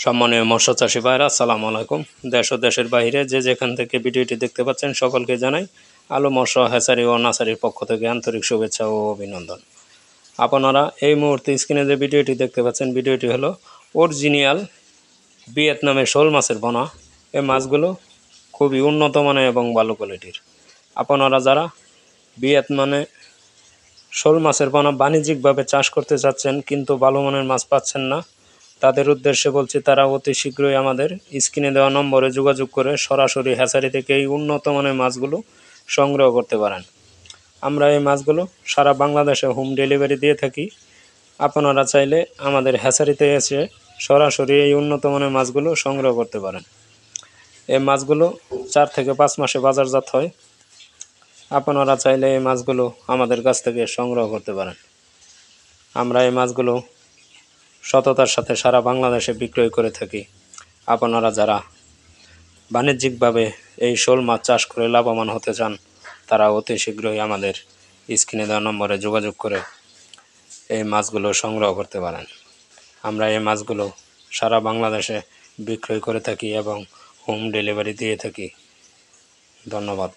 সম্মানীয় মৎস্য চাষী ভাইরা, আসসালামু আলাইকুম। দেশ ও দেশের বাইরে যে যেখান থেকে ভিডিওটি দেখতে পাচ্ছেন সকলকে জানাই আলো মৎস্য হ্যাচারি ও নার্সারির পক্ষ থেকে আন্তরিক শুভেচ্ছা ও অভিনন্দন। আপনারা এই মুহূর্তে স্ক্রিনে যে ভিডিওটি দেখতে পাচ্ছেন, ভিডিওটি হলো অরিজিনাল ভিয়েতনামের শোল মাছের পোনা। এই মাছগুলো খুবই উন্নত মানের এবং ভালো কোয়ালিটির। আপনারা যারা ভিয়েতনামে শোল মাছের পোনা বাণিজ্যিকভাবে চাষ করতে চাচ্ছেন কিন্তু ভালো মানের মাছ পাচ্ছেন না, তাদের উদ্দেশ্যে বলছি, তারা অতি শীঘ্রই আমাদের স্ক্রিনে দেওয়া নম্বরে যোগাযোগ করে সরাসরি হ্যাচারি থেকে এই উন্নত মানের মাছগুলো সংগ্রহ করতে পারেন। আমরা এই মাছগুলো সারা বাংলাদেশে হোম ডেলিভারি দিয়ে থাকি। আপনারা চাইলে আমাদের হ্যাচারিতে এসে সরাসরি এই উন্নত মানের মাছগুলো সংগ্রহ করতে পারেন। এই মাছগুলো 4 থেকে 5 মাসে বাজারজাত হয়। আপনারা চাইলে এই মাছগুলো আমাদের কাছ থেকে সংগ্রহ করতে পারেন। আমরা এই মাছগুলো সততার সাথে সারা বাংলাদেশে বিক্রয় করে থাকি। আপনারা যারা বাণিজ্যিকভাবে এই শোল মাছ চাষ করে লাভবান হতে চান, তারা অতি শীঘ্রই আমাদের স্ক্রিনে দেওয়া নম্বরে যোগাযোগ করে এই মাছগুলো সংগ্রহ করতে পারেন। আমরা এই মাছগুলো সারা বাংলাদেশে বিক্রয় করে থাকি এবং হোম ডেলিভারি দিয়ে থাকি। ধন্যবাদ।